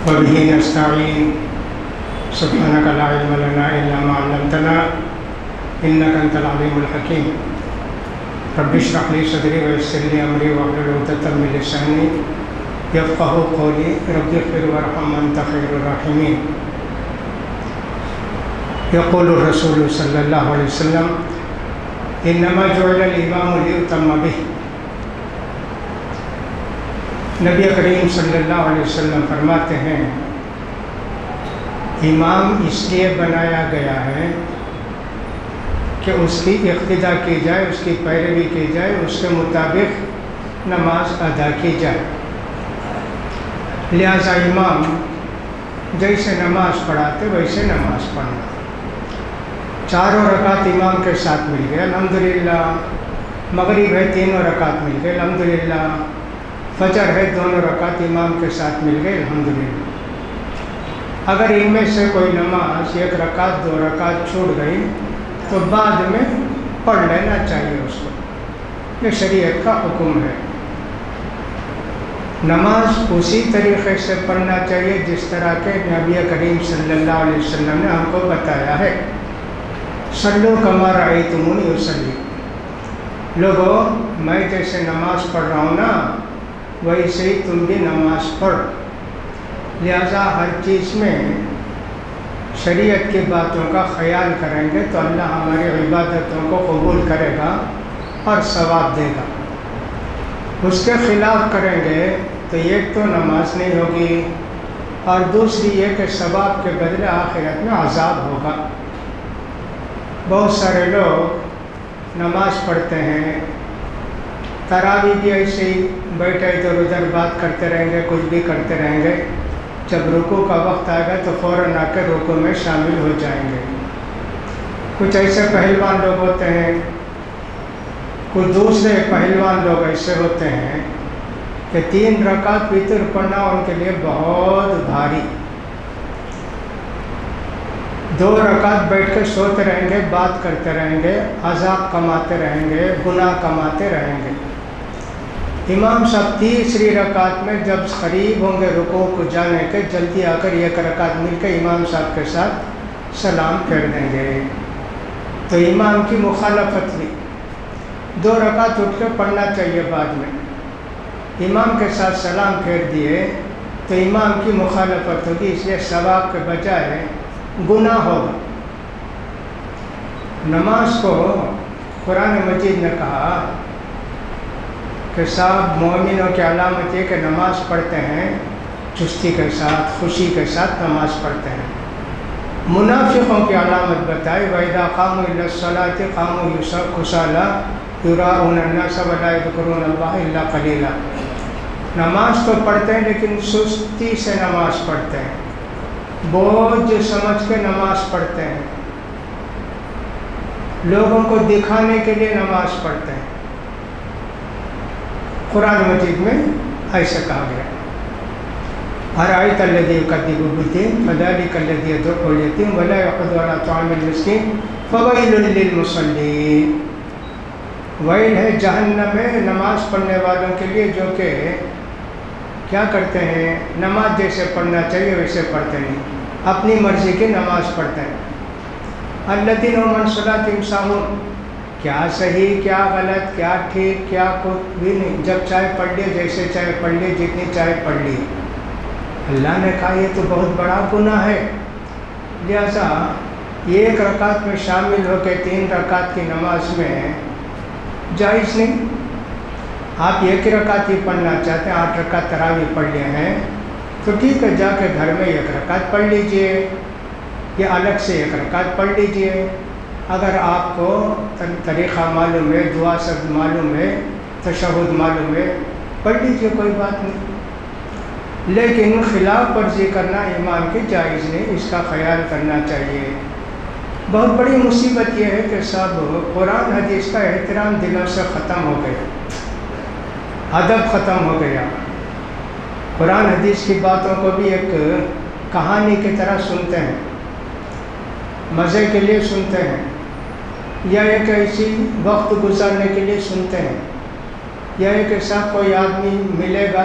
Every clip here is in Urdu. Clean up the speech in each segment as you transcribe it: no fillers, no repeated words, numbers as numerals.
وبه نستعين سبحانك لا علم لنا إلا ما علمتنا إنك أنت العليم الحكيم رب اشرح لي صدري ويسر لي أمري واحلل عقدة من لساني يفقهوا قولي رب اغفر وارحم أنت خير الراحمين. يقول الرسول صلی اللہ علیہ وسلم انما جعل الامام لیؤتم به. نبی کریم صلی اللہ علیہ وسلم فرماتے ہیں امام اس لیے بنایا گیا ہے کہ اس کی اقتداء کی جائے، اس کی پیروی کی جائے، اس کے مطابق نماز ادا کی جائے. لہذا امام جیسے نماز پڑھاتے ویسے نماز پڑھنا. چاروں رکعت امام کے ساتھ مل گئے الحمدللہ، مغرب ہے تینوں رکعت مل گئے الحمدللہ، فجر ہے دونوں رکعت امام کے ساتھ مل گئے الحمدللہ. اگر ان میں سے کوئی نماز ایک رکعت دو رکعت چھوٹ گئی تو بعد میں پڑھ لینا چاہیے اس کو. یہ شریعت کا حکم ہے. نماز اسی طریقے سے پڑھنا چاہیے جس طرح کے نبی کریم صلی اللہ علیہ وسلم نے ہم کو بتایا ہے. صلو کما رأیتمونی اصلی. لوگوں میں جیسے نماز پڑھ رہا ہوں نا ویسے ہی تم بھی نماز پڑھ. لہذا ہر چیز میں شریعت کی باتوں کا خیال کریں گے تو اللہ ہماری عبادتوں کو قبول کرے گا اور ثواب دے گا. اس کے خلاف کریں گے تو ایک تو نماز نہیں ہوگی اور دوسری یہ کہ ثواب کے بدلے آخرت میں عذاب ہوگا. بہت سارے لوگ نماز پڑھتے ہیں، تراویح بھی ایسے ہی بیٹھے ادھر ادھر بات کرتے رہیں گے، کچھ بھی کرتے رہیں گے. جب رکوع کا وقت آئے گا تو فوراً آ کے رکوع میں شامل ہو جائیں گے. کچھ ایسے پہلوان لوگ ہوتے ہیں، کچھ دوسرے پہلوان لوگ ایسے ہوتے ہیں کہ 3 رکعت وتر پڑھنا ان کے لیے بہت بھاری. 2 رکعت بیٹھ کے سوتے رہیں گے، بات کرتے رہیں گے، عذاب کماتے رہیں گے، گناہ کماتے رہیں گے. امام صاحب تیسری رکعت میں جب قریب ہوں گے رکوع کو جانے کے جلدی آ کر 1 رکعت مل کے امام صاحب کے ساتھ سلام پھیر دیں گے. تو امام کی مخالفت ہوئی. 2 رکعت اٹھ کے پڑھنا چاہیے بعد میں. امام کے ساتھ سلام پھیر دیے تو امام کی مخالفت ہوگی، اس لیے ثواب کے بجائے گناہ ہوگا. نماز کو قرآن مجید نے کہا کہ صاحب مومنوں کی علامت یہ کہ نماز پڑھتے ہیں چستی کے ساتھ، خوشی کے ساتھ نماز پڑھتے ہیں. منافقوں کی علامت بتائی وَإِذَا قَامُوا إِلَى الصَّلَاةِ قَامُوا كُسَالَىٰ يُرَاءُونَ النَّاسَ وَلَا يَذْكُرُونَ اللَّهَ إِلَّا قَلِيلًا. نماز تو پڑھتے ہیں لیکن سستی سے نماز پڑھتے ہیں، بوجھ سمجھ کے نماز پڑھتے ہیں، لوگوں کو دکھانے کے لیے نماز پڑھتے ہیں. قرآن مجید میں ایسا کہا گیا أَرَأَيْتَ الَّذِي يُكَذِّبُ بِالدِّينِ فَذَلِكَ الَّذِي يَدُعُّ الْيَتِيمَ وَلَا يَحُضُّ عَلَىٰ طَعَامِ الْمِسْكِينِ فَوَيْلٌ لِّلْمُصَلِّينَ. ویل ہے جہنم میں نماز پڑھنے والوں کے لیے جو کہ کیا کرتے ہیں، نماز جیسے پڑھنا چاہیے ویسے پڑھتے نہیں، اپنی مرضی کی نماز پڑھتے ہیں. الَّذِينَ هُمْ عَنْ صَلَاتِهِمْ سَاهُونَ. کیا صحیح کیا غلط کیا ٹھیک کیا کچھ بھی نہیں، جب چاہے پڑھ لیے، جیسے چاہے پڑھ لیے، جتنی چاہے پڑھ لی. اللہ نے کہا یہ تو بہت بڑا گناہ ہے. لہذا 1 رکعت میں شامل ہو کے 3 رکعت کی نماز میں جائز نہیں. آپ 1 رکعت ہی پڑھنا چاہتے ہیں، 8 رکعت تراویح پڑھ لیے ہیں تو ٹھیک ہے، جا کے گھر میں 1 رکعت پڑھ لیجئے یا الگ سے 1 رکعت پڑھ لیجئے. اگر آپ کو طریقہ معلوم ہے، دعا سب معلوم ہے، تشہد معلوم ہے، پڑھ لیجئے، کوئی بات نہیں. لیکن خلاف ورزی کرنا امام کی جائز نہیں، اس کا خیال کرنا چاہیے. بہت بڑی مصیبت یہ ہے کہ سب قرآن حدیث کا احترام دلوں سے ختم ہو گیا، ادب ختم ہو گیا. قرآن حدیث کی باتوں کو بھی ایک کہانی کی طرح سنتے ہیں، مزے کے لیے سنتے ہیں، یا ایک ایسی وقت گزارنے کے لیے سنتے ہیں، یا ایک ایسا کوئی آدمی ملے گا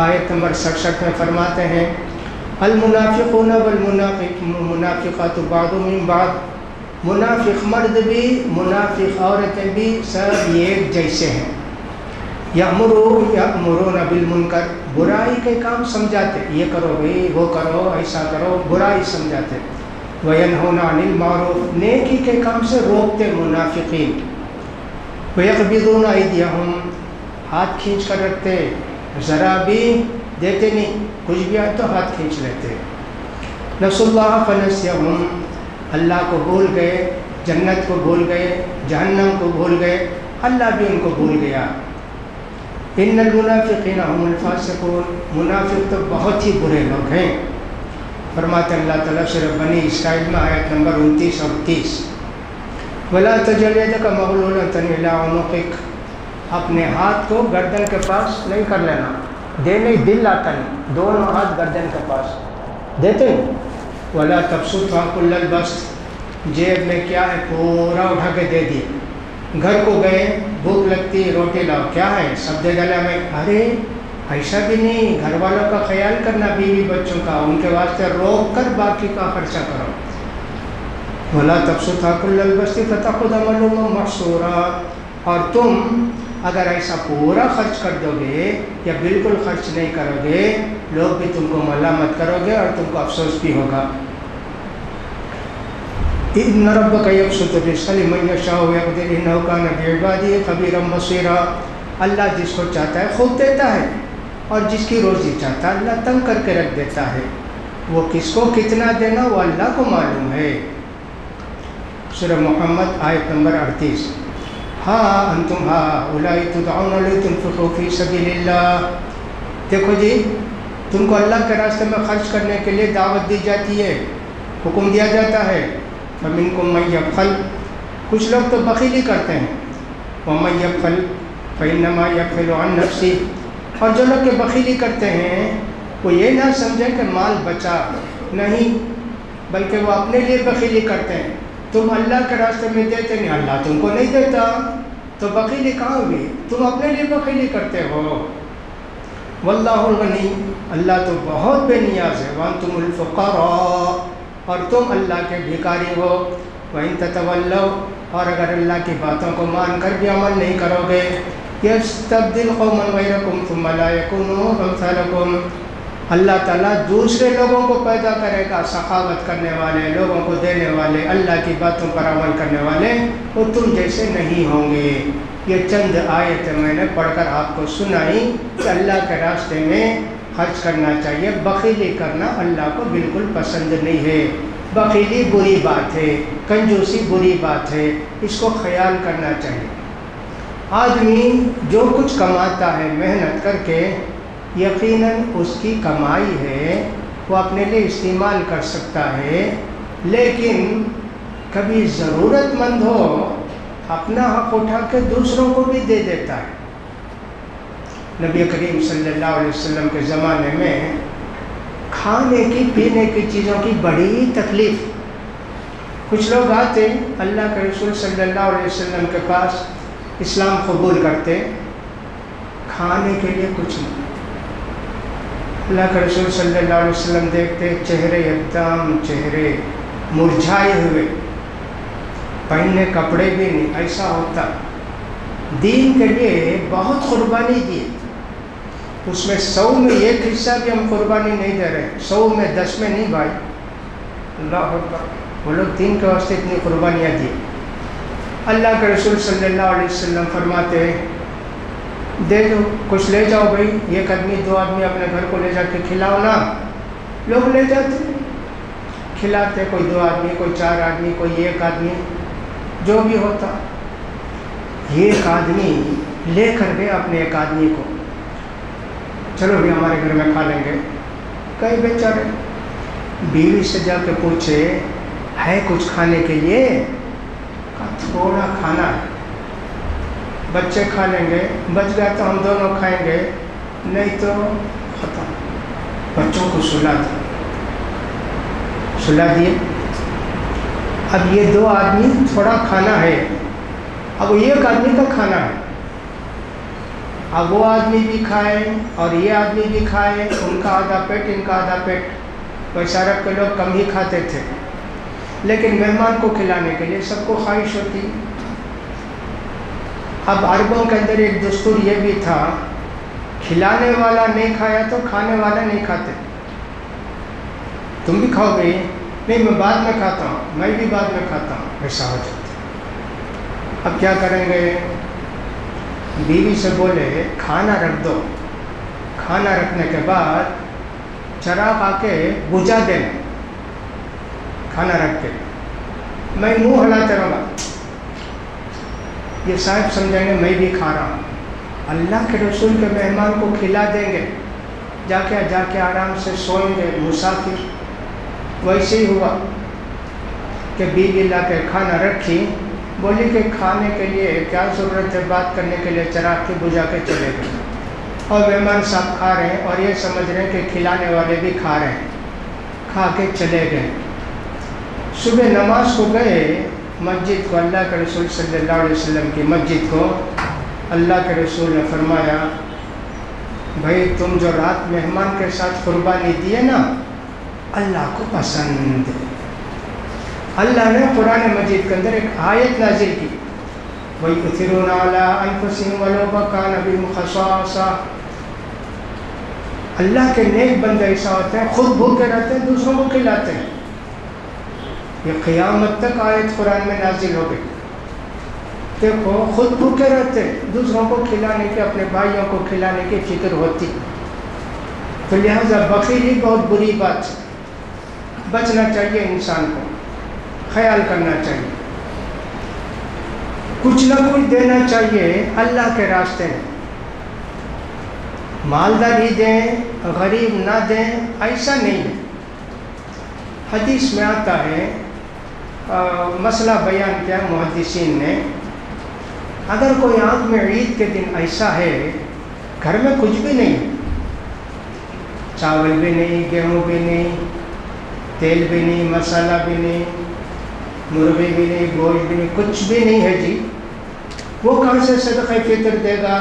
آیت نمبر 67 میں فرماتے ہیں المنافقون والمنافقات بعضهم من بعض، منافق مرد بھی منافق عورتیں بھی سب ایک جیسے ہیں. یأمرون بالمنکر، برائی کے کام سمجھاتے، یہ کرو بھائی، وہ کرو، ایسا کرو، برائی سمجھاتے. وینہون عن المعروف، نیکی کے کام سے روکتے منافقین. ویقبضون ایدیہم، ہاتھ کھینچ کر رکھتے، ذرا بھی دیتے نہیں، کچھ بھی آئے تو ہاتھ کھینچ لیتے. نسوا اللہ فنسیہم، اللہ کو بھول گئے، جنت کو بھول گئے، جہنم کو بھول گئے، اللہ بھی ان کو بھول گیا. ان المنافقین هم الفاسقون، منافق تو بہت ہی برے لوگ ہیں. فرماتے اللہ تعالیٰ سورہ بنی اسرائیل میں آیت نمبر 29 اور 30 وَلَا تَجْعَلْ يَدَكَ مَغْلُولَةً إِلَىٰ عُنُقِكَ، اپنے ہاتھ کو گردن کے پاس نہیں کر لینا، دینے دل آتا نہیں، دونوں ہاتھ گردن کے پاس دیتے نہیں. وَلَا تَبْسُطْهَا كُلَّ الْبَسْطِ، جیب میں کیا ہے پورا اٹھا کے دے دیے. گھر کو گئے، بھوک لگتی، روٹی لاؤ، کیا ہے سب دے ڈالا میں، ارے ایسا بھی نہیں، گھر والوں کا خیال کرنا، بیوی بچوں کا، ان کے واسطے روک کر باقی کا خرچہ کرو. وَلَا تَبْسُطْهَا كُلَّ الْبَسْطِ فَتَقْعُدَ مَلُومًا مَحْسُورًا، اور تم اگر ایسا پورا خرچ کر دو گے یا بالکل خرچ نہیں کرو گے، لوگ بھی تم کو ملامت کرو گے اور تم کو افسوس بھی ہوگا. إِنَّ رَبَّكَ يَبْسُطُ الرِّزْقَ لِمَن يَشَاءُ وَيَقْدِرُ إِنَّهُ كَانَ بِعِبَادِهِ خَبِيرًا بَصِيرًا، اللہ جس کو چاہتا ہے خوب دیتا ہے، اور جس کی روزی چاہتا ہے اللہ تنگ کر کے رکھ دیتا ہے. وہ کس کو کتنا دینا وہ اللہ کو معلوم ہے. سورہ محمد آیت نمبر 38 ہاں انتم ہؤلاء تدعون لتنفقوا فی سبیل اللہ، دیکھو جی تم کو اللہ کے راستے میں خرچ کرنے کے لیے دعوت دی جاتی ہے، حکم دیا جاتا ہے. فمنکم من یبخل، کچھ لوگ تو بخیلی کرتے ہیں. ومن یبخل فانما یبخل عن نفسہ، اور جو لوگ کہ بخیلی کرتے ہیں وہ یہ نہ سمجھیں کہ مال بچا، نہیں بلکہ وہ اپنے لیے بخیلی کرتے ہیں. تم اللہ کے راستے میں دیتے نہیں، اللہ تم کو نہیں دیتا، تو بخیلی کہاں ہوئی؟ تم اپنے لیے بخیلی کرتے ہو. واللہ الغنی، اللہ تو بہت بے نیاز ہے. وانتم الفقراء، اور تم اللہ کے بھکاری ہو. وَإِن تَتَوَلَّوْا، اور اگر اللہ کی باتوں کو مان کر بھی عمل نہیں کرو گے، يَسْتَبْدِلْ قَوْمًا غَيْرَكُمْ ثُمَّ لَا يَكُونُوا أَمْثَالَكُمْ، اللہ تعالیٰ دوسرے لوگوں کو پیدا کرے گا، سخاوت کرنے والے، لوگوں کو دینے والے، اللہ کی باتوں پر عمل کرنے والے، وہ تم جیسے نہیں ہوں گے. یہ چند آیتیں میں نے پڑھ کر آپ کو سنائی کہ اللہ کے راستے میں خرچ کرنا چاہیے. بخیلی کرنا اللہ کو بالکل پسند نہیں ہے. بخیلی بری بات ہے، کنجوسی بری بات ہے، اس کو خیال کرنا چاہیے. آدمی جو کچھ کماتا ہے محنت کر کے، یقیناً اس کی کمائی ہے، وہ اپنے لیے استعمال کر سکتا ہے، لیکن کبھی ضرورت مند ہو اپنا حق اٹھا کے دوسروں کو بھی دے دیتا ہے. نبی کریم صلی اللہ علیہ وسلم کے زمانے میں کھانے کی پینے کی چیزوں کی بڑی تکلیف. کچھ لوگ آتے اللہ کے رسول صلی اللہ علیہ وسلم کے پاس، اسلام قبول کرتے، کھانے کے لیے کچھ نہیں. اللہ کے رسول صلی اللہ علیہ وسلم دیکھتے چہرے چہرے مرجھائے ہوئے، پہننے کپڑے بھی نہیں، ایسا ہوتا. دین کے لیے بہت قربانی دی، اس میں 100 میں 1 حصہ بھی ہم قربانی نہیں دے رہے، 100 میں 10 میں نہیں بھائی. اللہ اکبر، وہ لوگ دین کے واسطے اتنی قربانیاں دی. اللہ کے رسول صلی اللہ علیہ وسلم فرماتے دے دو، کچھ لے جاؤ بھائی، 1 آدمی 2 آدمی اپنے گھر کو لے جا کے کھلاؤ نا. لوگ لے جاتے کھلاتے، کوئی 2 آدمی، کوئی 4 آدمی، کوئی 1 آدمی، جو بھی ہوتا. 1 آدمی لے کر گئے اپنے 1 آدمی کو، چلو بھی ہمارے گھر میں کھا لیں گے. کئی بیچارے بیوی سے جا کے پوچھے ہے کچھ کھانے کے لیے؟ کہا تھوڑا کھانا ہے، بچے کھا لیں گے، بچ گیا تو ہم دونوں کھائیں گے، نہیں تو ختم. بچوں کو سلا دیے. اب یہ 2 آدمی تھوڑا کھانا ہے، اب 1 آدمی کا کھانا ہے. اب وہ آدمی بھی کھائے اور یہ آدمی بھی کھائے، ان کا آدھا پیٹ ان کا آدھا پیٹ، ویسے عرب کے لوگ کم ہی کھاتے تھے، لیکن مہمان کو کھلانے کے لیے سب کو خواہش ہوتی۔ اب عربوں کے اندر ایک دستور یہ بھی تھا، کھلانے والا نہیں کھایا تو کھانے والا نہیں کھاتے۔ تم بھی کھاؤ گے؟ نہیں، میں بعد میں کھاتا ہوں، میں بھی بعد میں کھاتا ہوں، ایسا ہو جاتا۔ اب کیا کریں گے؟ بیوی سے بولے کھانا رکھ دو، کھانا رکھنے کے بعد چراغ آ کے بجھا دینا، کھانا رکھ کے میں منہ ہلاتے رہوں گا، یہ صاحب سمجھیں گے میں بھی کھا رہا ہوں۔ اللہ کے رسول کے مہمان کو کھلا دیں گے، جا کے آرام سے سوئیں گے مسافر۔ ویسے ہی ہوا کہ بیوی لا کے کھانا رکھی، بولی کہ کھانے کے لیے کیا ضرورت ہے، بات کرنے کے لیے چراغ کی بجھا کے چلے گئے، اور مہمان صاحب کھا رہے ہیں اور یہ سمجھ رہے ہیں کہ کھلانے والے بھی کھا رہے ہیں، کھا کے چلے گئے۔ صبح نماز کو گئے مسجد کو، اللہ کے رسول صلی اللہ علیہ وسلم کی مسجد کو۔ اللہ کے رسول نے فرمایا بھائی تم جو رات مہمان کے ساتھ قربانی دیے نا، اللہ کو پسند ہے۔ اللہ نے قرآن مجید کے اندر ایک آیت نازل کی، وَيُؤْثِرُونَ عَلَىٰ أَنفُسِهِمْ وَلَوْ كَانَ بِهِمْ خَصَاصَةٌ۔ اللہ کے نیک بندے ایسا ہوتے ہیں، خود بھوکے رہتے ہیں، دوسروں کو کھلاتے ہیں۔ یہ قیامت تک آیت قرآن میں نازل ہو گئی۔ دیکھو، خود بھوکے رہتے، دوسروں کو کھلانے کی، اپنے بھائیوں کو کھلانے کی فکر ہوتی، تو لہذا بخیلی بہت بری بات ہے، بچنا چاہیے انسان کو، خیال کرنا چاہیے، کچھ نہ کچھ دینا چاہیے اللہ کے راستے میں۔ مالدار ہی دیں، غریب نہ دیں، ایسا نہیں ہے۔ حدیث میں آتا ہے، مسئلہ بیان کیا محدثین نے، اگر کوئی آدمی عید کے دن ایسا ہے گھر میں کچھ بھی نہیں ہے، چاول بھی نہیں، گیہوں بھی نہیں، تیل بھی نہیں، مسالہ بھی نہیں، مرغی بھی نہیں، گوشت بھی نہیں، کچھ بھی نہیں ہے جی، وہ کہاں سے صدقہ فطر دے گا؟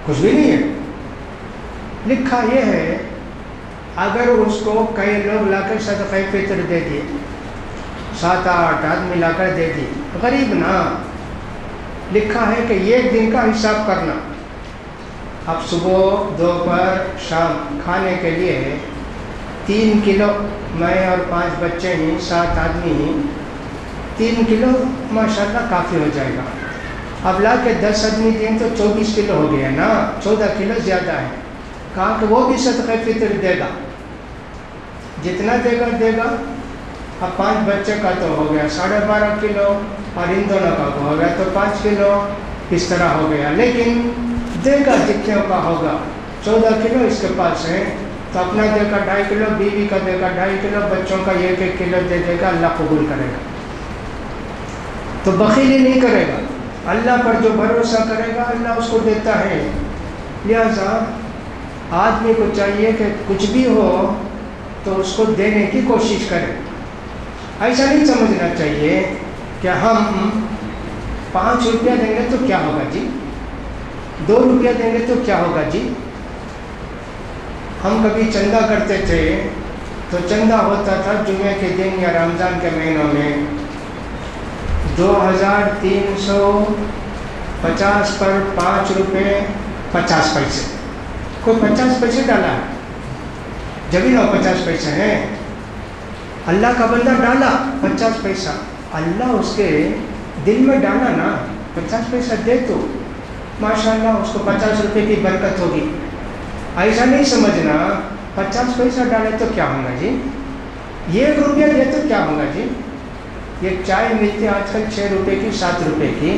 کچھ بھی نہیں ہے۔ لکھا یہ ہے اگر اس کو کئی لوگ لا کر صدقہ فطر دے دیے، 7-8 آدمی لا کر دے دیے، غریب نہ، لکھا ہے کہ ایک دن کا حساب کرنا، اب صبح دوپہر شام کھانے کے لیے 3 کلو، میں اور 5 بچے ہیں، 7 آدمی ہیں، 3 کلو ماشاءاللہ کافی ہو جائے گا۔ اب لا کے 10 آدمی دیں تو 24 کلو ہو گیا نا، 14 کلو زیادہ ہے۔ کہا کہ وہ بھی صدقہ فطر دے گا، جتنا دے گا۔ اب 5 بچے کا تو ہو گیا 12.5 کلو، اور ان دونوں کا ہو گیا تو 5 کلو، اس طرح ہو گیا، لیکن دے گا جتنے کا ہوگا۔ 14 کلو اس کے پاس ہے تو اپنا دے گا 2.5 کلو، بیوی کا دے گا 2.5 کلو، بچوں کا 1-1 کلو دے دے گا، اللہ قبول کرے گا۔ تو بخیلی نہیں کرے گا، اللہ پر جو بھروسہ کرے گا اللہ اس کو دیتا ہے۔ لہذا آدمی کو چاہیے کہ کچھ بھی ہو تو اس کو دینے کی کوشش کرے۔ ایسا نہیں سمجھنا چاہیے کہ ہم 5 روپیہ دیں گے تو کیا ہوگا جی، 2 روپیہ دیں گے تو کیا ہوگا جی۔ ہم کبھی چندہ کرتے تھے تو چندہ ہوتا تھا جمعے کے دن یا رمضان کے مہینوں میں 2350 پر 5 روپے 50 پیسے، کوئی 50 پیسے ڈالا ہے، جبھی نہ 50 پیسے ہیں، اللہ کا بندہ ڈالا 50 پیسہ، اللہ اس کے دل میں ڈالا نا 50 پیسہ دے تو ماشاءاللہ اس کو 50 روپے کی برکت ہوگی۔ ایسا نہیں سمجھنا 50 پیسہ ڈالے تو کیا ہوگا جی، 1 روپیہ دے تو کیا ہوگا جی۔ یہ چائے ملتی ہے آج کل 6 روپے کی 7 روپے کی،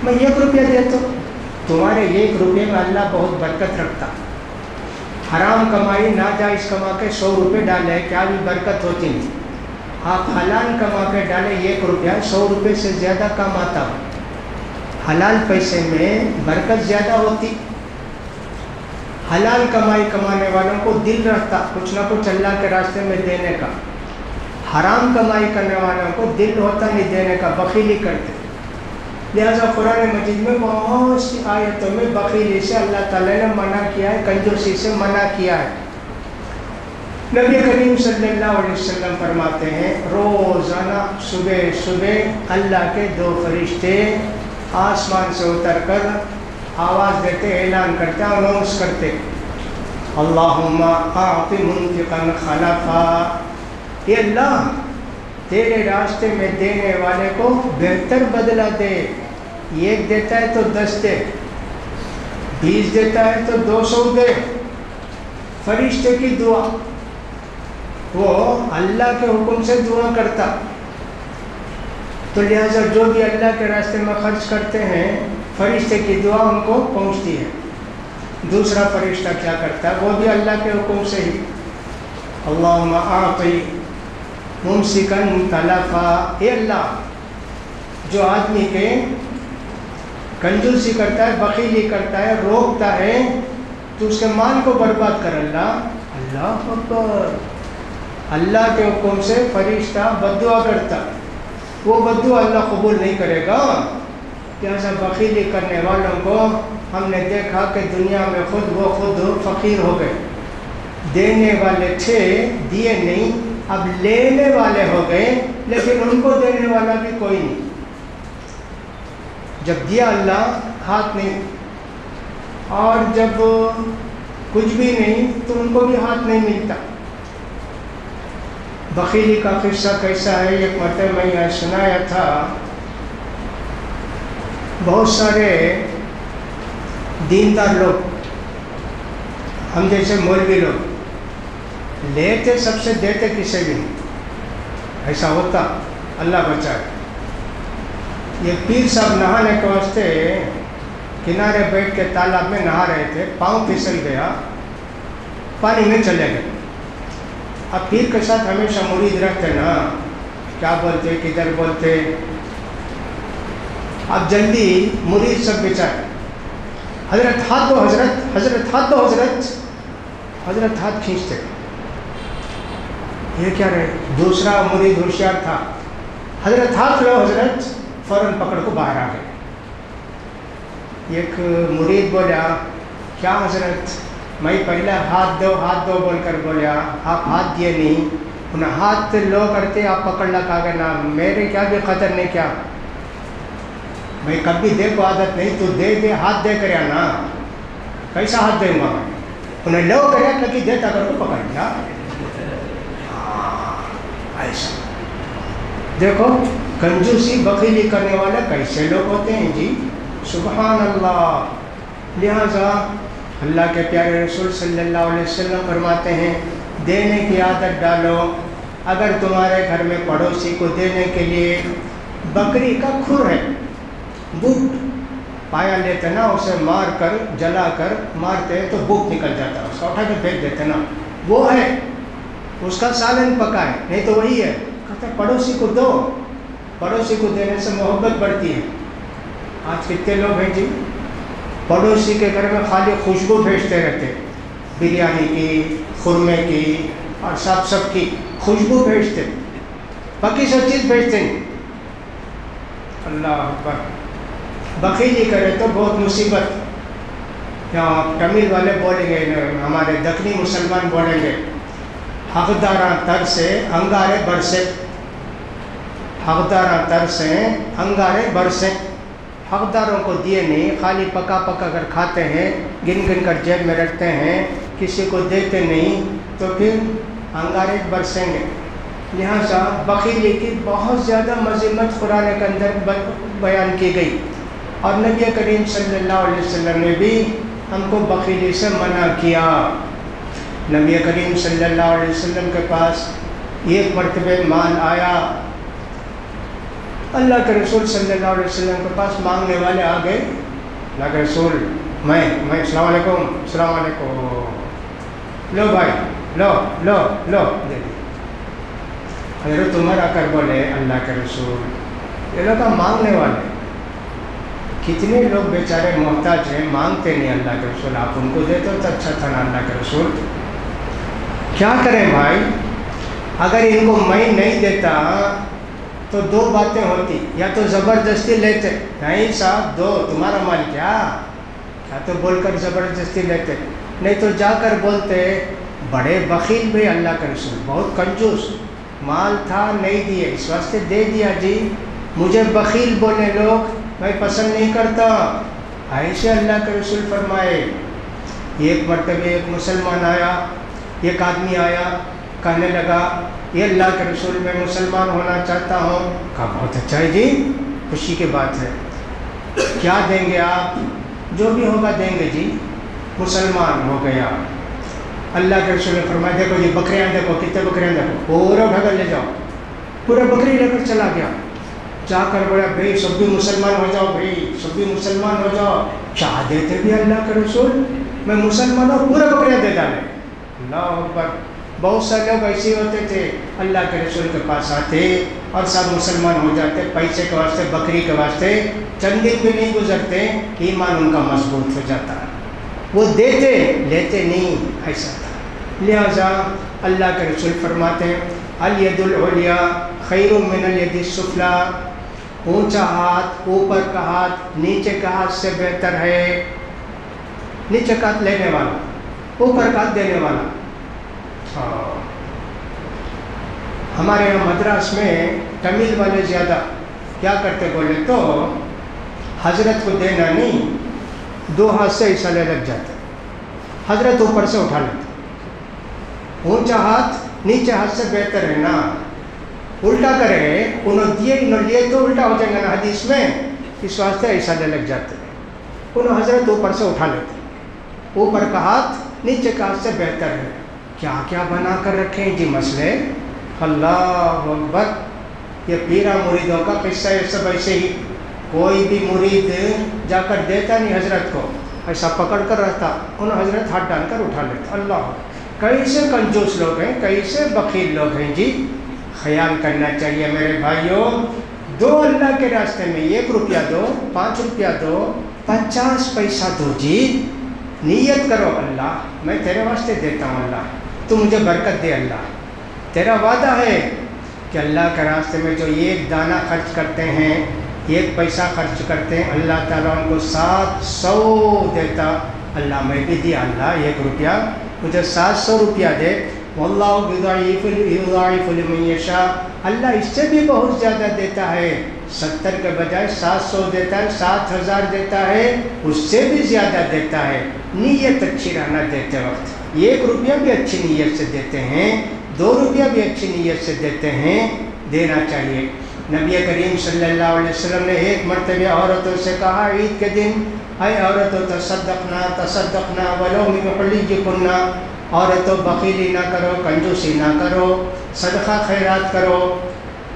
میں 1 روپیہ دے تو تمہارے 1 روپے میں اللہ بہت برکت رکھتا۔ حرام کمائی ناجائز کما کے 100 روپے ڈالے کیا بھی برکت ہوتی نہیں، آپ حلال کما کے ڈالے 1 روپیہ 100 روپے سے زیادہ کم آتا، حلال پیسے میں برکت زیادہ ہوتی۔ حلال کمائی کمانے والوں کو دل رہتا کچھ نہ کچھ اللہ کے راستے میں دینے کا، حرام کمائی کرنے والوں کو دل ہوتا نہیں دینے کا، بخیلی کرتے۔ لہٰذا قرآن مجید میں بہت سی آیتوں میں بخیلی سے اللہ تعالیٰ نے منع کیا ہے، کنجوسی سے منع کیا ہے۔ نبی کریم صلی اللہ علیہ وسلم فرماتے ہیں روزانہ صبح صبح اللہ کے 2 فرشتے آسمان سے اتر کر آواز دیتے، اعلان کرتے، اناؤنس کرتے، اللہم اعط منفقا خلفا، اے اللہ تیرے راستے میں دینے والے کو بہتر بدلہ دے، 1 دیتا ہے تو 10 دے، 20 دیتا ہے تو 200 دے۔ فرشتے کی دعا، وہ اللہ کے حکم سے دعا کرتا، تو لہٰذا جو بھی اللہ کے راستے میں خرچ کرتے ہیں فرشتے کی دعا ان کو پہنچتی ہے۔ دوسرا فرشتہ کیا کرتا ہے، وہ بھی اللہ کے حکم سے ہی، اللہم اعطی ممسکا تلفا، اے اللہ جو آدمی کے کنجوسی کرتا ہے، بخیلی کرتا ہے، روکتا ہے، تو اس کے مال کو برباد کر اللہ اکبر۔ اللہ کے حکم سے فرشتہ بددعا کرتا، وہ بددعا اللہ قبول نہیں کرے گا۔ لہٰذا بخیلی کرنے والوں کو ہم نے دیکھا کہ دنیا میں خود فقیر ہو گئے، دینے والے تھے دیے نہیں، اب لینے والے ہو گئے لیکن ان کو دینے والا بھی کوئی نہیں۔ جب دیا اللہ ہاتھ نہیں، اور جب کچھ بھی نہیں تو ان کو بھی ہاتھ نہیں ملتا۔ بخیلی کا قصہ کیسا ہے، ایک مرتبہ میں یہ سنایا تھا، بہت سارے دیندار لوگ، ہم جیسے مولوی لوگ، لیتے سب سے دیتے کسی بھی نہیں، ایسا ہوتا، اللہ بچائے۔ یہ پیر صاحب نہانے کے واسطے کنارے بیٹھ کے تالاب میں نہا رہے تھے، پاؤں پھسل گیا، پانی میں چلے گئے۔ اب پیر کے ساتھ ہمیشہ مرید رکھتے نا، کیا بولتے کدھر بولتے، اب جلدی مرید سب بچائے، حضرت ہاتھ دو، حضرت ہاتھ دو، حضرت ہاتھ کھینچتے، یہ کیا رہے؟ دوسرا مرید ہوشیار تھا، حضرت ہاتھ لو، حضرت فوراً پکڑ کو باہر آ گئے۔ ایک مرید بولا، کیا حضرت میں پہلے ہاتھ دو بول کر بولیا، آپ ہاتھ دیے نہیں، انہیں ہاتھ لو کرتے آپ پکڑ لگا گئے نا، میرے کیا بھی قدر نہیں کیا، میں کبھی دے کو عادت نہیں، تو دے ہاتھ دے کریا نا، کیسا ہاتھ دیں گا میں، انہیں لو کریا کبھی دیتا کر کو پکڑ لیا۔ ایسا دیکھو کنجوسی بخیلی کرنے والے کیسے لوگ ہوتے ہیں جی، سبحان اللہ۔ لہٰذا اللہ کے پیارے رسول صلی اللہ علیہ وسلم فرماتے ہیں دینے کی عادت ڈالو۔ اگر تمہارے گھر میں پڑوسی کو دینے کے لیے بکری کا کھر ہے، بوٹ پایا لیتے نا، اسے مار کر جلا کر مارتے تو بوٹ نکل جاتا، اس کا اٹھا کے پھینک دیتے نا، وہ ہے اس کا سالن پکائے، نہیں تو وہی ہے، کہتے پڑوسی کو دو، پڑوسی کو دینے سے محبت بڑھتی ہے۔ آج کتنے لوگ ہیں جی پڑوسی کے گھر میں خالی خوشبو بھیجتے رہتے، بریانی کی، خورمے کی اور سب کی خوشبو بھیجتے، باقی سب چیز بھیجتے نہیں۔ اللہ اکبر۔ بخیلی کرے تو بہت مصیبت۔ یہاں تمل والے بولیں گے، ہمارے دکنی مسلمان بولیں گے، حقداراں تر سے انگارے برسے، حقداراں تر سے انگارے برسے۔ حقداروں کو دیے نہیں، خالی پکا کر کھاتے ہیں، گن کر جیب میں رکھتے ہیں، کسی کو دیتے نہیں، تو پھر انگارے برسیں گے۔ لہٰذا بخیلی کی بہت زیادہ مذمت قرآن کے اندر بیان کی گئی، اور نبی کریم صلی اللہ علیہ وسلم نے بھی ہم کو بخیلی سے منع کیا۔ نبی کریم صلی اللہ علیہ وسلم کے پاس ایک مرتبہ مال آیا، اللہ کے رسول صلی اللہ علیہ وسلم کے پاس مانگنے والے آ گئے، اللہ کے رسول میں السلام علیکم، لو بھائی لو دے دی۔ حضرت عمر آ کر بولے اللہ کے رسول، یہ لوگ مانگنے والے، کتنے لوگ بیچارے محتاج ہیں، مانگتے نہیں اللہ کے رسول، آپ ان کو دیتے تو اچھا تھا نا اللہ کے رسول۔ کیا کریں بھائی، اگر ان کو میں نہیں دیتا تو دو باتیں ہوتی، یا تو زبردستی لیتے، نہیں صاحب دو، تمہارا مال کیا تو بول کر زبردستی لیتے، نہیں تو جا کر بولتے بڑے بخیل بھی اللہ کے رسول، بہت کنجوس، مال تھا نہیں دیے، اس واسطے دے دیا جی، مجھے بخیل بولے لوگ میں پسند نہیں کرتا، ایسے اللہ کے رسول فرمائے۔ ایک مرتبہ ایک مسلمان آیا، ایک آدمی آیا، کہنے لگا یہ اللہ کے رسول میں مسلمان ہونا چاہتا ہوں۔ کہا بہت اچھا ہے جی، خوشی کی بات ہے، کیا دیں گے آپ؟ جو بھی ہوگا دیں گے جی۔ مسلمان ہو گیا۔ اللہ کے رسول نے فرمایا دیکھو جی بکریاں دیکھو، کتنے بکریاں دیکھو، پورا ڈھگل لے جاؤ، پورا بکری لے کر چلا گیا۔ جا کر بڑا بھائی سب بھی مسلمان ہو جاؤ، بھائی سب بھی مسلمان ہو جاؤ۔ کیا دیتے بھی اللہ کے رسول، میں مسلمان ہوں، پورا بکریاں دے ڈالے۔ اللہ اکبر۔ بہت سارے لوگ ایسے ہوتے تھے، اللہ کے رسول کے پاس آتے اور سب مسلمان ہو جاتے، پیسے کے واسطے، بکری کے واسطے، چند دن بھی نہیں گزرتے ایمان ان کا مضبوط ہو جاتا، وہ دیتے لیتے نہیں، ایسا تھا۔ لہذا اللہ کے رسول فرماتے ہیں الید العلیٰ خیر من الید السفلی، اونچا ہاتھ، اوپر کا ہاتھ نیچے کا ہاتھ سے بہتر ہے۔ نیچے کا ہاتھ لینے والا، اوپر کا ہاتھ دینے والا۔ ہمارے یہاں مدراس میں تمل والے زیادہ کیا کرتے بولے تو حضرت کو دینا نہیں، دو ہاتھ سے ایسا لے لگ جاتا، حضرت اوپر سے اٹھا لیتے، اونچا ہاتھ نیچے ہاتھ سے بہتر ہے نا، الٹا کرے، انہوں دیے انہوں لیے تو الٹا ہو جائے گا نا حدیث میں، اس واسطے ایسا لے لگ جاتے، انہوں حضرت اوپر سے اٹھا لیتے، اوپر کا ہاتھ نیچے کا ہاتھ سے بہتر ہے۔ کیا کیا بنا کر رکھے ہیں جی مسئلے، اللہ اکبر۔ یہ پیرا مریدوں کا قصہ ہے، سب ایسے ہی، کوئی بھی مرید جا کر دیتا نہیں حضرت کو، ایسا پکڑ کر رہتا، انہوں حضرت ہاتھ ڈال کر اٹھا لیتا۔ اللہ، کیسے کنجوس لوگ ہیں، کیسے بخیل لوگ ہیں جی۔ خیال کرنا چاہیے میرے بھائیوں، دو اللہ کے راستے میں، 1 روپیہ دو، 5 روپیہ دو، 50 پیسہ دو جی، نیت کرو اللہ میں تیرے واسطے دیتا ہوں، اللہ تو مجھے برکت دے، اللہ تیرا وعدہ ہے کہ اللہ کے راستے میں جو 1 دانہ خرچ کرتے ہیں، 1 پیسہ خرچ کرتے ہیں، اللہ تعالیٰ ان کو 700 دیتا۔ اللہ میں بھی دیا، اللہ 1 روپیہ مجھے 700 روپیہ دے، واللہ یضاعف لمن یشاء، اللہ اس سے بھی بہت زیادہ دیتا ہے، 70 کے بجائے 700 دیتا ہے، 7000 دیتا ہے، اس سے بھی زیادہ دیتا ہے۔ نیت اچھی رہنا دیتے وقت، 1 روپیہ بھی اچھی نیت سے دیتے ہیں، 2 روپیہ بھی اچھی نیت سے دیتے ہیں، دینا چاہیے۔ نبی کریم صلی اللہ علیہ وسلم نے ایک مرتبہ عورتوں سے کہا عید کے دن، اے عورتوں تصدقنا ولو من حلیکن، عورتوں بخیلی نہ کرو، کنجوسی نہ کرو، صدقہ خیرات کرو۔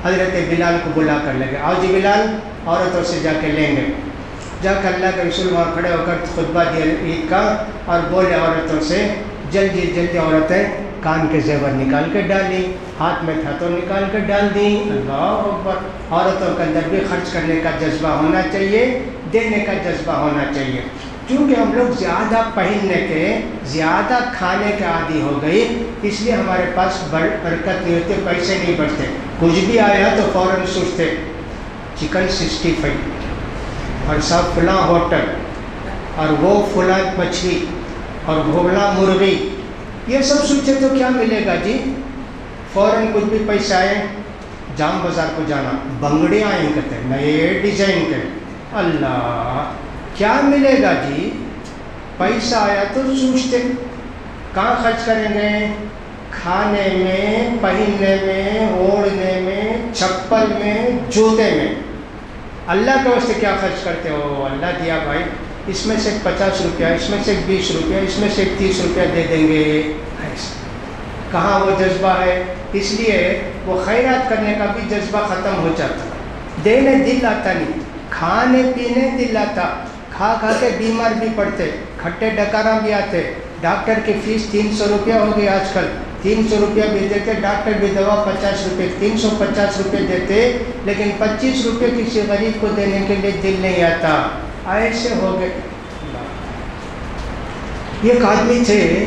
حضرت بلال کو بلا کر لگے، آؤ جی بلال عورتوں سے جا کے لیں گے۔ جا کر اللہ کے رسول وہاں کھڑے ہو کر خطبہ دیا عید کا، اور بولے عورتوں سے، جلدی جلدی عورتیں کان کے زیور نکال کے ڈالی، ہاتھ میں تھا تو نکال کے ڈال دیں۔ اللہ اکبر۔ عورتوں کے اندر بھی خرچ کرنے کا جذبہ ہونا چاہیے، دینے کا جذبہ ہونا چاہیے، کیونکہ ہم لوگ زیادہ پہننے کے، زیادہ کھانے کے عادی ہو گئی، اس لیے ہمارے پاس برکت نہیں ہوتی، پیسے نہیں بڑھتے، کچھ بھی آیا تو فوراً سوچتے چکن 65 اور سب فلاں ہوٹل اور وہ فلاں مچھلی اور فلاں مرغی، یہ سب سوچے تو کیا ملے گا جی، فوراً کچھ بھی پیسہ آئے، جام بازار کو جانا، بنگڑیاں آئیں کہتے ہیں نئے ڈیزائن کے، اللہ کیا ملے گا جی، پیسہ آیا تو سوچتے کہاں خرچ کریں گے، کھانے میں، پہننے میں، اوڑھنے میں، چپل میں، جوتے میں، اللہ کے واسطے کیا خرچ کرتے ہو، اللہ دیا بھائی، اس میں سے 50 روپیہ، اس میں سے 20 روپیہ، اس میں سے 30 روپیہ دے دیں گے، کہاں وہ جذبہ ہے، اس لیے وہ خیرات کرنے کا بھی جذبہ ختم ہو جاتا، دینے دل آتا نہیں، کھانے پینے دل آتا، کھا کھا کے بیمار بھی پڑتے، کھٹے ڈکارا بھی آتے، ڈاکٹر کی فیس 300 روپیہ ہو گئی آج کل، 300 روپیہ بھی دیتے، ڈاکٹر بھی دوا 50 روپے، 350 روپے دیتے، لیکن 25 روپے کسی غریب کو دینے کے لیے دل نہیں آتا، ایسے ہو گئے۔ یہ ایک آدمی تھے،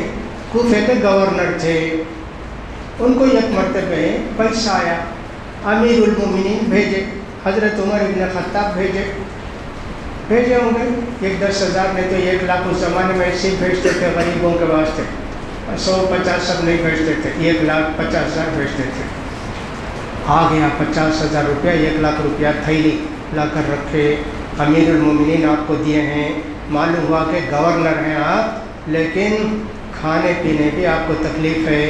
کوفے کے گورنر تھے، ان کو ایک مرتبہ پیسہ آیا، امیر المومنین بھیجے، حضرت عمر ابن خطاب بھیجے ہوں گے، 10,000 نہیں تو 1,00,000 اس زمانے میں ایسے بھیجتے تھے غریبوں کے واسطے، 150 سب نہیں بھیجتے تھے، 1,50,000 بھیجتے تھے۔ آ گیا 50,000 روپیہ، 1,00,000 روپیہ تھیلی لا کر رکھے، امیر المومنین آپ کو دیے ہیں، معلوم ہوا کہ گورنر ہیں آپ، لیکن کھانے پینے کی آپ کو تکلیف ہے،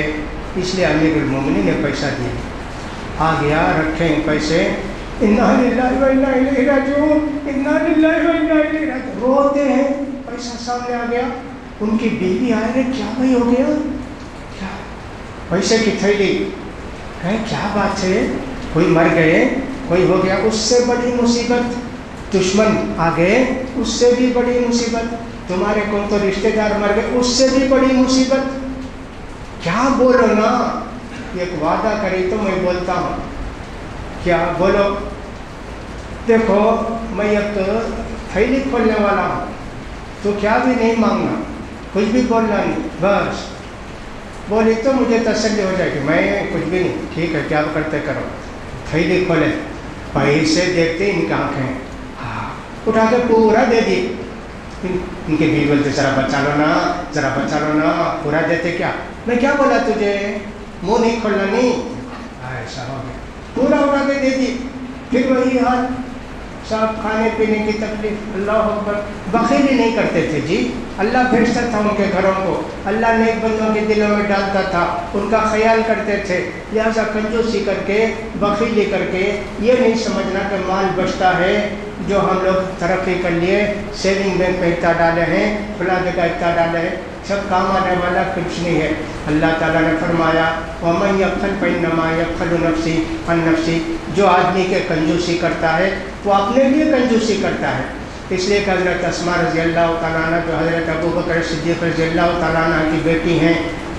اس لیے امیر المومنین نے پیسہ دیا۔ آ گیا، رکھیں پیسے، انا للہ و انا الیہ راجعون، انا للہ و انا الیہ راجعون، روتے ہیں، پیسہ سامنے آ گیا۔ ان کی بیوی آئے رہے، کیا بھائی ہو گیا، کیا پیسے کی تھیلی ہے، کیا بات ہے، کوئی مر گئے، کوئی ہو گیا، اس سے بڑی مصیبت، دشمن آ گئے، اس سے بھی بڑی مصیبت، تمہارے کون تو رشتہ دار مر گئے، اس سے بھی بڑی مصیبت، کیا بولو نا، ایک وعدہ کری تو میں بولتا ہوں، کیا بولو، دیکھو میں ایک تھیلی کھولنے والا ہوں، تو کیا بھی نہیں مانگنا، کچھ بھی بولنا نہیں، بس بولی تو مجھے تسلی ہو جائے گی، میں کچھ بھی نہیں، ٹھیک ہے کیا کرتے کرو، تھیلی کھولے، پیسے دیکھتے ان کی آنکھیں، ہاں اٹھا کے پورا دے دی، ان کے بیوی بولتے ذرا بچا لو نا، ذرا بچا لو نا، پورا دیتے کیا، میں کیا بولا تجھے، منہ نہیں کھولنا نہیں، ایسا ہو گیا، پورا اٹھا کے دے دی، پھر وہی حال، سب کھانے پینے کی تکلیف، اللہ اکبر، بخیلی نہیں کرتے تھے جی، اللہ بھیجتا تھا ان کے گھروں کو، اللہ نیک بندوں کے دلوں میں ڈالتا تھا، ان کا خیال کرتے تھے، لہٰذا کنجوسی کر کے، بخیلی کر کے، یہ نہیں سمجھنا کہ مال بچتا ہے، جو ہم لوگ ترقی کر لیے، سیونگ بینک میں اتنا ڈالے ہیں، فلاں جگہ اتنا ڈالے ہیں، سب کام آنے والا کچھ نہیں ہے۔ اللہ تعالیٰ نے فرمایا وَمَن يَبْخَلْ فَإِنَّمَا يَبْخَلُ عَن نَفْسِهِ، جو آدمی کے کنجوسی کرتا ہے وہ اپنے لیے کنجوسی کرتا ہے، اس لیے کہ حضرت اسماء رضی اللہ تعالیٰ عنہ جو حضرت ابوبکر صدیق رضی اللہ تعالیٰ عنہ کی بیٹی ہیں،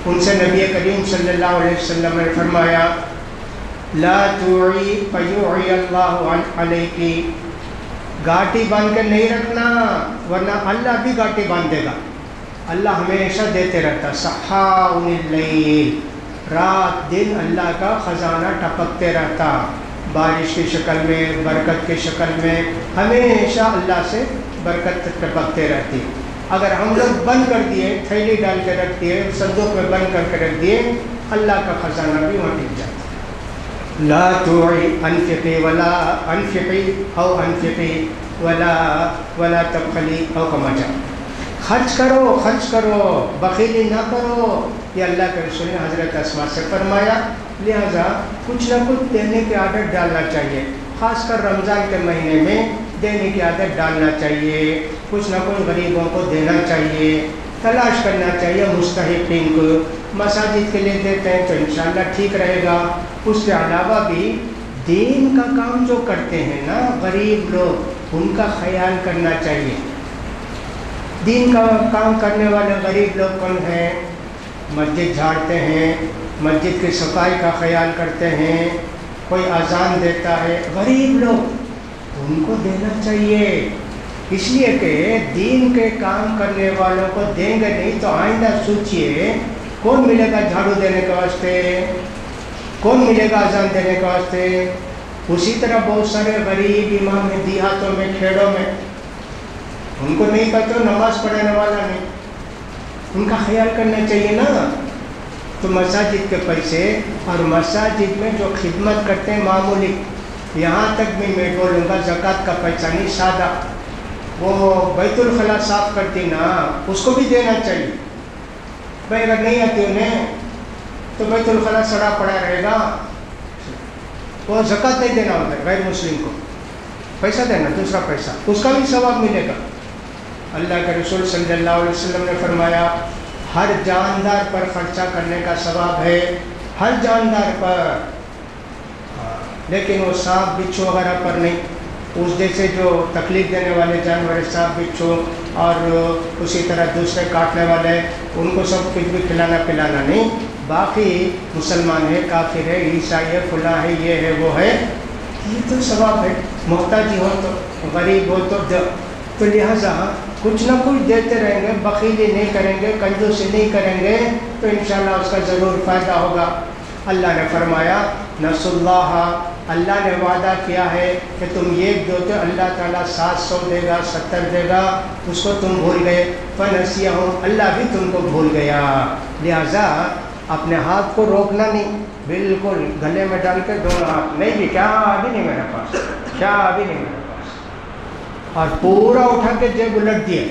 ان سے نبی کریم صلی اللہ علیہ وسلم نے فرمایا لا توعی فیوعی اللہ علیکی، گاٹی باندھ کے نہیں رکھنا ورنہ اللہ بھی گاٹی باندھ دے گا، اللہ ہمیشہ دیتے رہتا، سحاء اللیل، رات دن اللہ کا خزانہ ٹپکتے رہتا، بارش کی شکل میں، برکت کی شکل میں، ہمیشہ اللہ سے برکت ٹپکتے رہتی۔ اگر ہم لوگ بند کر دیے، تھیلی ڈال کے رکھ دیے، صندوق میں بند کر کے رکھ دیے، اللہ کا خزانہ بھی وہاں ٹک جاتا۔ لا توعی انفقی ولا انفقی او انفقی ولا تبخلی او کما جاء، خرچ کرو، بخیلی نہ کرو، یہ اللہ کے رسول نے حضرت اسماء سے فرمایا، لہذا کچھ نہ کچھ دینے کی عادت ڈالنا چاہیے، خاص کر رمضان کے مہینے میں دینے کی عادت ڈالنا چاہیے، کچھ نہ کچھ غریبوں کو دینا چاہیے، تلاش کرنا چاہیے مستحقین کو، مساجد کے لیے دیتے ہیں تو انشاءاللہ ٹھیک رہے گا۔ اس کے علاوہ بھی دین کا کام جو کرتے ہیں نا غریب لوگ، ان کا خیال کرنا چاہیے۔ دین کا کام کرنے والے غریب لوگ کون ہیں؟ مسجد جھاڑتے ہیں، مسجد کی صفائی کا خیال کرتے ہیں، کوئی اذان دیتا ہے، غریب لوگ، ان کو دینا چاہیے، اس لیے کہ دین کے کام کرنے والوں کو دیں گے نہیں تو آئندہ سوچئے کون ملے گا جھاڑو دینے کے واسطے، کون ملے گا اذان دینے کے واسطے۔ اسی طرح بہت سارے غریب امام ہیں دیہاتوں میں، کھیڑوں میں، ان کو نہیں کہتے نماز پڑھنے والا نہیں، ان کا خیال کرنا چاہیے نا۔ تو مساجد کے پیسے اور مساجد میں جو خدمت کرتے ہیں معمولی، یہاں تک بھی میں بولوں گا زکوٰۃ کا پیسہ نہیں، سادہ وہ بیت الخلا صاف کرتی نا، اس کو بھی دینا چاہیے بھائی، اگر نہیں آتی انہیں تو بیت الخلا سڑا پڑا رہے گا، وہ زکوٰۃ نہیں دینا ہوتا ہے، غیر مسلم کو پیسہ دینا، دوسرا پیسہ، اس کا بھی ثواب ملے گا۔ اللہ کے رسول صلی اللہ علیہ وسلم نے فرمایا ہر جاندار پر خرچہ کرنے کا ثواب ہے، ہر جاندار پر، لیکن وہ سانپ بچھو وغیرہ پر نہیں، اس جیسے جو تکلیف دینے والے جانور سانپ بچھو اور اسی طرح دوسرے کاٹنے والے، ان کو سب کچھ بھی کھلانا پلانا نہیں، باقی مسلمان ہے، کافر ہے، عیسائی ہے، فلاں ہے، یہ ہے وہ ہے، یہ تو ثواب ہے، محتاجی ہو تو، غریب ہو تو لہٰذا کچھ نہ کچھ دیتے رہیں گے، بخیلی نہیں کریں گے، کنجوسی نہیں کریں گے تو انشاءاللہ اس کا ضرور فائدہ ہوگا۔ اللہ نے فرمایا نسوا اللہ، اللہ نے وعدہ کیا ہے کہ تم یہ دو تو اللہ تعالیٰ 700 دے گا، 70 دے گا، اس کو تم بھول گئے، فنسیہم، اللہ بھی تم کو بھول گیا۔ لہٰذا اپنے ہاتھ کو روکنا نہیں، بالکل گلے میں ڈال کے دونوں ہاتھ نہیں بھی، کیا ابھی نہیں میرے پاس، کیا ابھی نہیں میرے پاس، اور پورا اٹھا کے جیب الٹ دیا،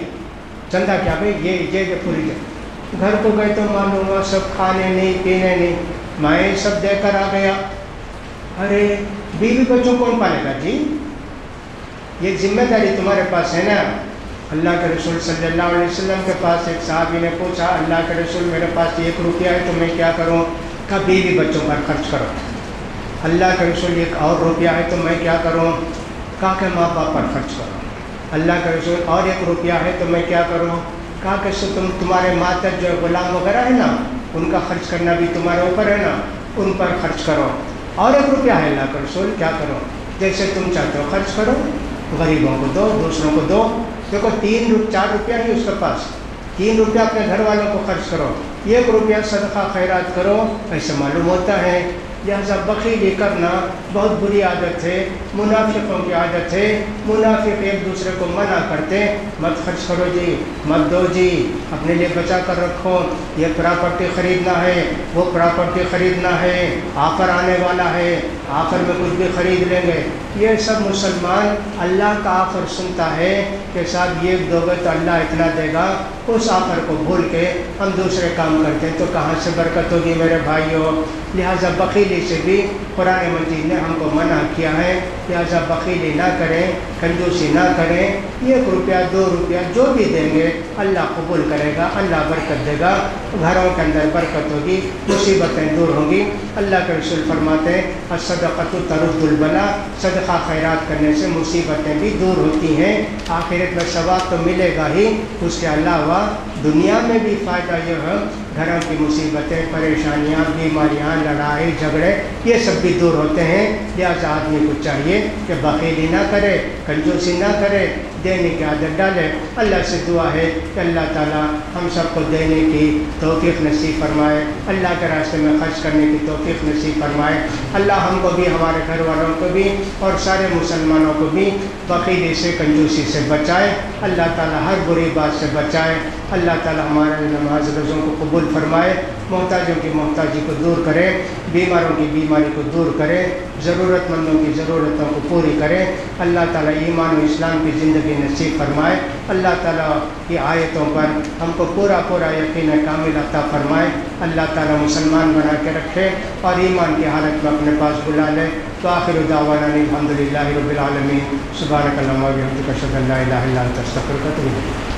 چندہ کیا بھائی یہ پوری جیب۔ گھر کو گئے تو معلوم ہوا سب کھانے نہیں پینے نہیں، میں سب دے کر آ گیا۔ ارے بیوی بچوں کون پالے گا جی؟ یہ ذمہ داری تمہارے پاس ہے نا۔ اللہ کے رسول صلی اللہ علیہ وسلم کے پاس ایک صحابی نے پوچھا، اللہ کے رسول میرے پاس 1 روپیہ ہے تو میں کیا کروں؟ کہا بیوی بچوں پر خرچ کرو۔ اللہ کے رسول 1 اور روپیہ ہے تو میں کیا کروں؟ کہا کہ ماں باپ پر خرچ کرو۔ اللہ کے رسول اور 1 روپیہ ہے تو میں کیا کروں؟ کہا کہ تمہارے ماتحت جو غلام وغیرہ ہے نا، ان کا خرچ کرنا بھی تمہارے اوپر ہے نا، ان پر خرچ کرو۔ اور 1 روپیہ ہے اللہ کے رسول، کیا کرو؟ جیسے تم چاہتے ہو خرچ کرو، غریبوں کو دو، دوسروں کو دو۔ دیکھو 4 روپیہ ہی اس کے پاس، 3 روپیہ اپنے گھر والوں کو خرچ کرو، 1 روپیہ صدقہ خیرات کرو، ایسے معلوم ہوتا ہے۔ لہٰذا بخیلی کرنا بہت بری عادت ہے، منافقوں کی عادت ہے۔ منافق ایک دوسرے کو منع کرتے، مت خرچ کرو جی، مت دو جی، اپنے لیے بچا کر رکھو، یہ پراپرٹی خریدنا ہے، وہ پراپرٹی خریدنا ہے، آفر آنے والا ہے، آفر میں کچھ بھی خرید لیں گے۔ یہ سب مسلمان اللہ کا آفر سنتا ہے کہ صاحب یہ دو گے تو اللہ اتنا دے گا، اس آفر کو بھول کے ہم دوسرے کام کرتے ہیں تو کہاں سے برکت ہوگی میرے بھائیوں؟ لہٰذا بخیلی سے بھی قرآن مجید نے ہم کو منع کیا ہے، لہٰذا بخیلی نہ کریں، کنجوسی نہ کریں۔ 1 روپیہ 2 روپیہ جو بھی دیں گے اللہ قبول کرے گا، اللہ برکت دے گا، گھروں کے اندر برکت ہوگی، مصیبتیں دور ہوں گی۔ اللہ کے رسول فرماتے ہیں الصدقۃ ترد البلا، صدقہ خیرات کرنے سے مصیبتیں بھی دور ہوتی ہیں، آخرت میں ثواب تو ملے گا ہی، اس کے علاوہ دنیا میں بھی فائدہ یہ ہے، گھروں کی مصیبتیں، پریشانیاں، بیماریاں، لڑائی جھگڑے یہ سب بھی دور ہوتے ہیں۔ لہٰذا آدمی کو چاہیے کہ بخیلی نہ کرے، کنجوسی نہ کرے، دینے کی عادت ڈالے۔ اللہ سے دعا ہے کہ اللہ تعالیٰ ہم سب کو دینے کی توفیق نصیب فرمائے، اللہ کے راستے میں خرچ کرنے کی توفیق نصیب فرمائے۔ اللہ ہم کو بھی، ہمارے گھر والوں کو بھی اور سارے مسلمانوں کو بھی بخیلی سے، کنجوسی سے بچائے۔ اللہ تعالیٰ ہر بری بات سے بچائے۔ اللہ تعالیٰ ہمارے نماز روزوں کو قبول فرمائے، محتاجوں کی محتاجی کو دور کرے، بیماروں کی بیماری کو دور کرے، ضرورت مندوں کی ضرورتوں کو پوری کرے۔ اللہ تعالیٰ ایمان و اسلام کی زندگی نصیب فرمائے۔ اللہ تعالیٰ کی آیتوں پر ہم کو پورا یقین کامل عطا فرمائے۔ اللہ تعالیٰ مسلمان بنا کے رکھے اور ایمان کی حالت میں اپنے پاس بلا لے۔ تو آخر دعوانا الحمد للہ رب العالمین۔ سبحانک اللہم و بحمدک اشہد ان لا الہ الا انت استغفرک و اتوب الیک۔